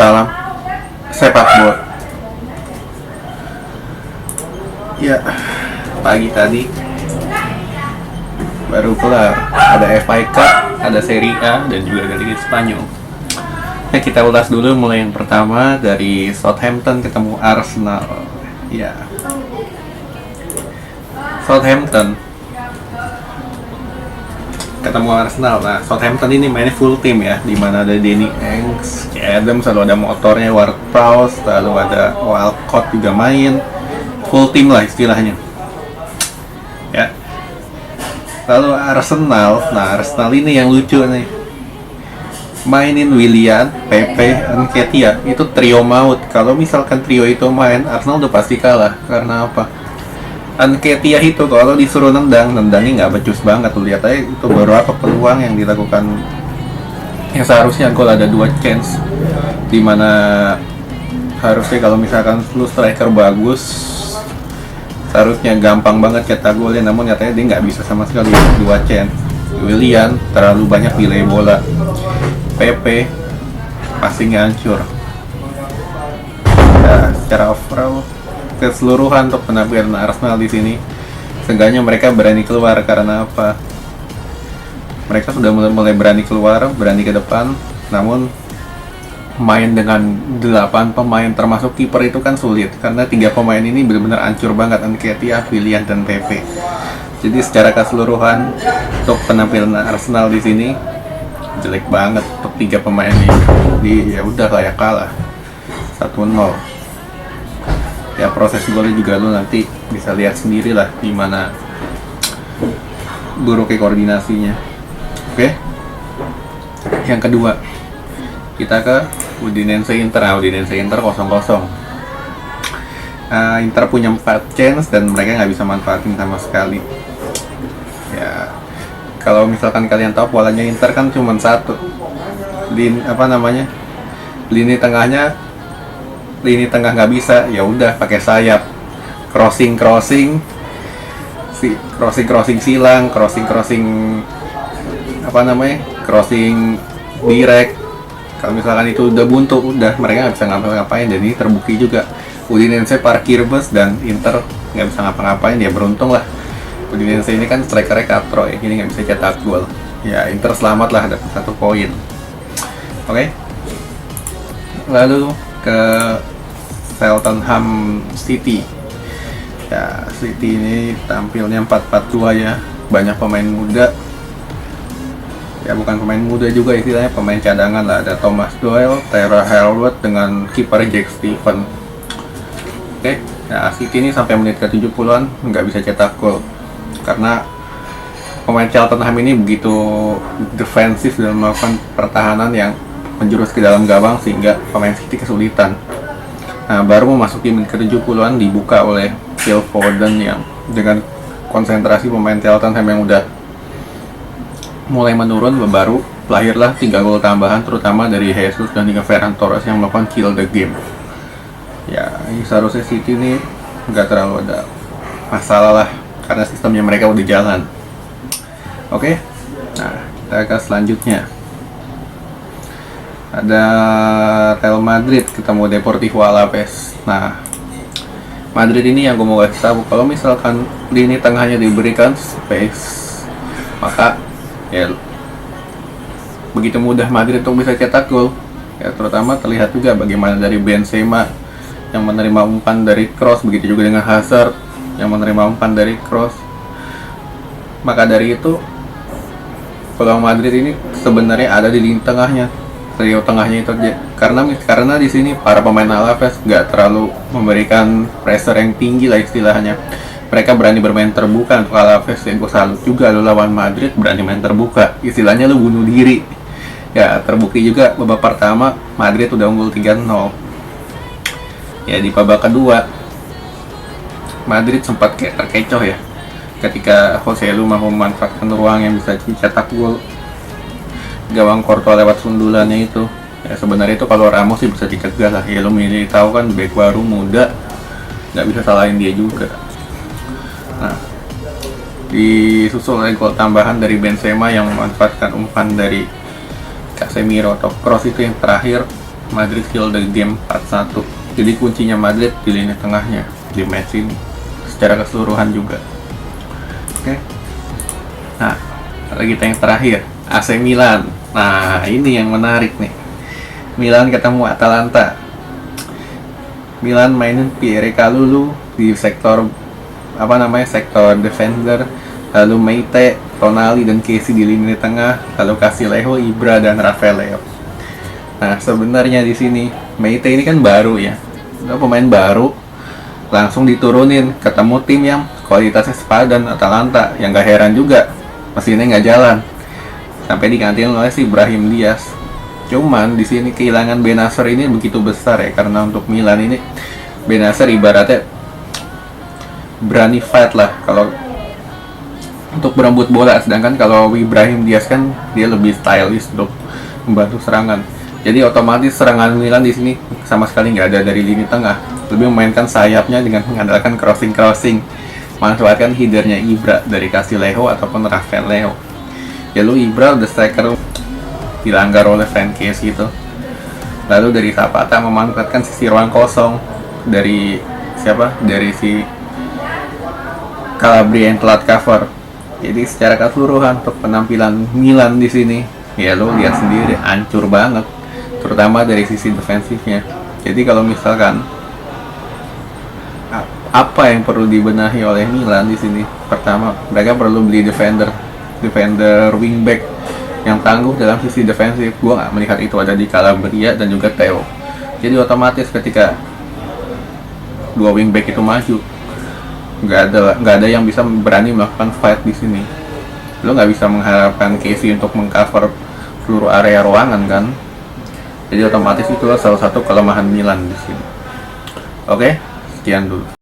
salam sepak bola. Ya, pagi tadi baru kelar. Ada FA Cup, ada Serie A, dan juga ada Liga Spanyol. Nah, kita ulas dulu mulai yang pertama dari Southampton ketemu Arsenal. Ya, Southampton ketemu Arsenal. Nah, Southampton ini mainnya full team ya, dimana ada Danny Ings, Adams, lalu ada motornya Ward-Prowse, lalu ada Walcott juga main, full team lah istilahnya. Ya. Lalu Arsenal, nah Arsenal ini yang lucu nih, mainin Willian, Pepe, Nketiah, itu trio maut. Kalau misalkan trio itu main, Arsenal udah pasti kalah. Karena apa? Nketiah itu kalau disuruh nendangnya nggak becus banget. Tuh lihat aja itu beberapa peluang yang dilakukan, yang seharusnya gol ada 2 chance, dimana harusnya kalau misalkan lu striker bagus seharusnya gampang banget cetak golnya, namun nyatanya dia nggak bisa sama sekali. 2 chance. Willian terlalu banyak delay bola, PP passingnya hancur. Ya, secara overall keseluruhan untuk penampilan Arsenal di sini, seenggaknya mereka berani keluar. Karena apa? Mereka sudah mulai berani keluar, berani ke depan, namun main dengan 8 pemain termasuk kiper itu kan sulit, karena 3 pemain ini benar-benar hancur banget, Nketiah, Willian, dan PP. Jadi secara keseluruhan untuk penampilan Arsenal di sini jelek banget untuk 3 pemain ini. Jadi ya udah kayak kalah 1-0. Ya proses golnya juga lu nanti bisa lihat sendiri lah gimana buruknya koordinasinya. Oke. Yang kedua, kita ke Udinese Inter. Udinese Inter 0-0. Inter punya 4 chance dan mereka nggak bisa manfaatin sama sekali. Ya, kalau misalkan kalian tahu polanya Inter kan cuma satu, lini tengah nggak bisa, ya udah pakai sayap, crossing silang, crossing direct. Kalau misalkan itu udah buntu, udah mereka nggak bisa ngapa-ngapain. Dan ini terbukti juga, Udinese parkir bus dan Inter nggak bisa ngapa-ngapain. Ya beruntung lah, Udinese ini kan strikernya Castro ya, ini nggak bisa cetak gol. Ya Inter selamat lah, dapat 1 poin. Oke. Lalu ke Tottenham City. Ya City ini tampilnya 4-4-2 ya, banyak pemain muda. Ya bukan pemain muda juga istilahnya, pemain cadangan lah. Ada Thomas Doyle, Tara Hellwood dengan kiper Jack Steven. Oke, nah City ini sampai menit ke 70-an nggak bisa cetak gol karena pemain Tottenham ini begitu defensif dan melakukan pertahanan yang menjurus ke dalam gawang sehingga pemain City kesulitan. Nah baru memasuki menit ke 70-an dibuka oleh Phil Foden yang dengan konsentrasi pemain Tottenham yang udah mulai menurun, baru lahirlah 3 gol tambahan, terutama dari Jesus dan juga Ferran Torres yang melakukan kill the game. Ya ini seharusnya City ini nggak terlalu ada masalah lah, karena sistemnya mereka udah jalan. Oke, nah kita ke selanjutnya. Ada Real Madrid ketemu Deportivo Alaves. Nah Madrid ini yang gue mau kasih tahu, kalau misalkan lini tengahnya diberikan space, maka ya begitu mudah Madrid untuk bisa cetak gol. Ya terutama terlihat juga bagaimana dari Benzema yang menerima umpan dari cross, begitu juga dengan Hazard yang menerima umpan dari cross. Maka dari itu peluang Madrid ini sebenarnya ada di lini tengahnya, trio tengahnya itu aja. Karena di sini para pemain Alaves nggak terlalu memberikan pressure yang tinggi lah istilahnya. Mereka berani bermain terbuka. Untuk Alaves yang gue salut juga, lo lawan Madrid berani main terbuka, istilahnya lo bunuh diri. Ya terbukti juga babak pertama Madrid udah unggul 3-0. Ya di babak kedua Madrid sempat kayak terkecoh ya, ketika Jose Lu mau memanfaatkan ruang yang bisa dicetak gol, gawang Courtois lewat sundulannya itu. Ya sebenarnya itu kalau Ramos sih bisa dicegah lah. Ya lo milih tahu kan, bek baru muda, nggak bisa salahin dia juga. Nah, disusul oleh gol tambahan dari Benzema yang memanfaatkan umpan dari Casemiro atau cross itu yang terakhir. Madrid kill the game 4-1. Jadi kuncinya Madrid di lini tengahnya di match ini secara keseluruhan juga. Oke. Nah, kita yang terakhir, AC Milan. Nah, ini yang menarik nih. Milan ketemu Atalanta. Milan mainin Pierre Kalulu di sektor sektor defender, lalu Meite, Tonali dan Kessie di lini tengah, lalu Castillejo, Ibra dan Rafael Leo. Nah, sebenarnya di sini Meite ini kan baru ya, pemain baru, langsung diturunin ketemu tim yang kualitasnya sepadan Atalanta, yang gak heran juga mesinnya nggak jalan sampai digantiin oleh si Brahim Diaz. Cuman di sini kehilangan Bennacer ini begitu besar ya, karena untuk Milan ini Bennacer ibaratnya berani fight lah kalau untuk berebut bola, sedangkan kalau Ibrahim Diaz kan dia lebih stylish untuk membantu serangan. Jadi otomatis serangan Milan di sini sama sekali nggak ada dari lini tengah, lebih memainkan sayapnya dengan mengandalkan crossing, manfaatkan headernya Ibra dari Castillejo ataupun Rafael Leo. Lalu Ibra the striker dilanggar oleh Frankes gitu. Lalu dari Zapata memanfaatkan sisi ruang kosong dari si Calabria yang telat cover. Jadi secara keseluruhan untuk penampilan Milan di sini, ya lo lihat sendiri hancur banget, terutama dari sisi defensifnya. Jadi kalau misalkan apa yang perlu dibenahi oleh Milan di sini, pertama mereka perlu beli defender wingback yang tangguh dalam sisi defensif. Gua nggak melihat itu ada di Calabria dan juga Theo. Jadi otomatis ketika dua wingback itu maju, nggak ada yang bisa berani melakukan fight di sini. Lo nggak bisa mengharapkan Kessie untuk mengcover seluruh area ruangan kan. Jadi otomatis itulah salah satu kelemahan Milan di sini. Oke, sekian dulu.